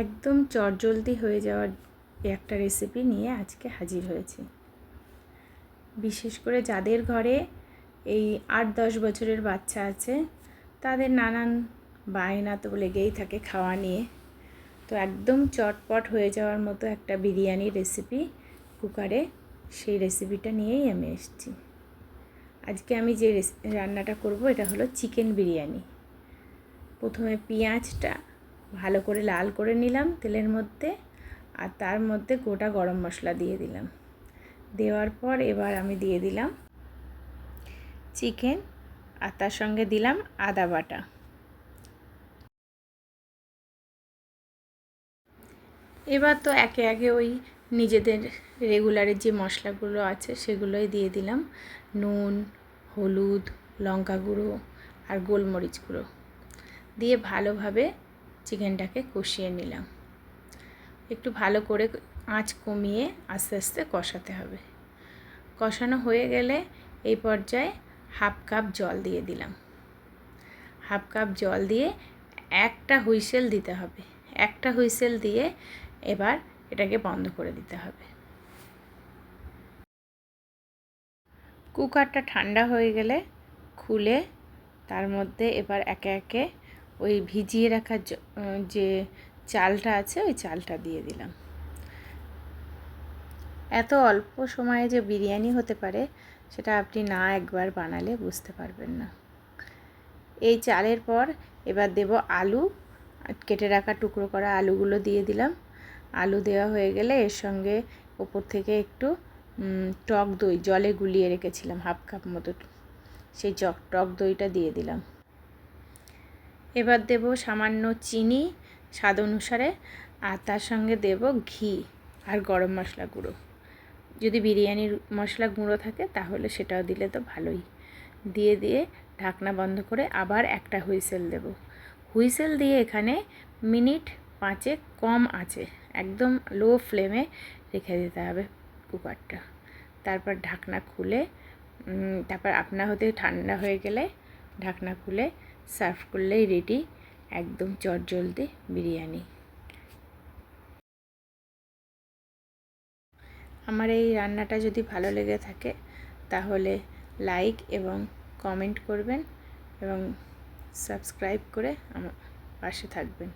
একদম চটজলদি হয়ে যাওয়ার একটা রেসিপি নিয়ে আজকে হাজির হয়েছি। বিশেষ করে যাদের ঘরে এই 8-10 বছরের বাচ্চা আছে তাদের নানান বায়না তো লেগেই থাকে খাওয়া নিয়ে। তো একদম চটপট হয়ে যাওয়ার মতো একটা বিরিয়ানির রেসিপি কুকারে, সেই রেসিপিটা নিয়েই আমি এসেছি। আজকে আমি যে রান্নাটা করব এটা হলো চিকেন বিরিয়ানি। প্রথমে পেঁয়াজটা ভালো করে লাল করে নিলাম তেলের মধ্যে, আর তার মধ্যে গোটা গরম মশলা দিয়ে দিলাম। দেওয়ার পর এবার আমি দিয়ে দিলাম চিকেন, আর তার সঙ্গে দিলাম আদা বাটা। এবার তো একে একে ওই নিজেদের রেগুলারের যে মশলাগুলো আছে সেগুলোই দিয়ে দিলাম। নুন, হলুদ, লঙ্কা গুঁড়ো আর গোলমরিচ গুঁড়ো দিয়ে ভালোভাবে চিকেনটাকে কষিয়ে নিলাম। একটু ভালো করে আঁচ কমিয়ে আস্তে আস্তে কষাতে হবে। কষানো হয়ে গেলে এই পর্যায়ে হাফ কাপ জল দিয়ে দিলাম। হাফ কাপ জল দিয়ে একটা হুইসেল দিতে হবে। একটা হুইসেল দিয়ে এবার এটাকে বন্ধ করে দিতে হবে। কুকারটা ঠান্ডা হয়ে গেলে খুলে তার মধ্যে এবার একে একে ওই ভিজিয়ে রাখা যে চালটা আছে ওই চালটা দিয়ে দিলাম। এত অল্প সময়ে যে বিরিয়ানি হতে পারে সেটা আপনি না একবার বানালে বুঝতে পারবেন না। এই চালের পর এবার দেব আলু, কেটে রাখা টুকরো করা আলুগুলো দিয়ে দিলাম। আলু দেওয়া হয়ে গেলে এর সঙ্গে ওপর থেকে একটু টক দই জলে গুলিয়ে রেখেছিলাম হাফ কাপ মতো, সেই টক দইটা দিয়ে দিলাম। এবার দেব সামান্য চিনি স্বাদ অনুসারে, আর তার সঙ্গে দেব ঘি আর গরম মশলা গুঁড়ো। যদি বিরিয়ানির মশলা গুঁড়ো থাকে তাহলে সেটাও দিলে তো ভালোই। দিয়ে ঢাকনা বন্ধ করে আবার একটা হুইসেল দেব। হুইসেল দিয়ে এখানে মিনিট 5 কম আঁচে একদম লো ফ্লেমে রেখে দিতে হবে কুকারটা। তারপর ঢাকনা খুলে তারপর আপনা হতে ঠান্ডা হয়ে গেলে ঢাকনা খুলে সার্ভ করলেই রেডি একদম চটজলদি বিরিয়ানি। আমার এই রান্নাটা যদি ভালো লেগে থাকে তাহলে লাইক এবং কমেন্ট করবেন এবং সাবস্ক্রাইব করে আমার পাশে থাকবেন।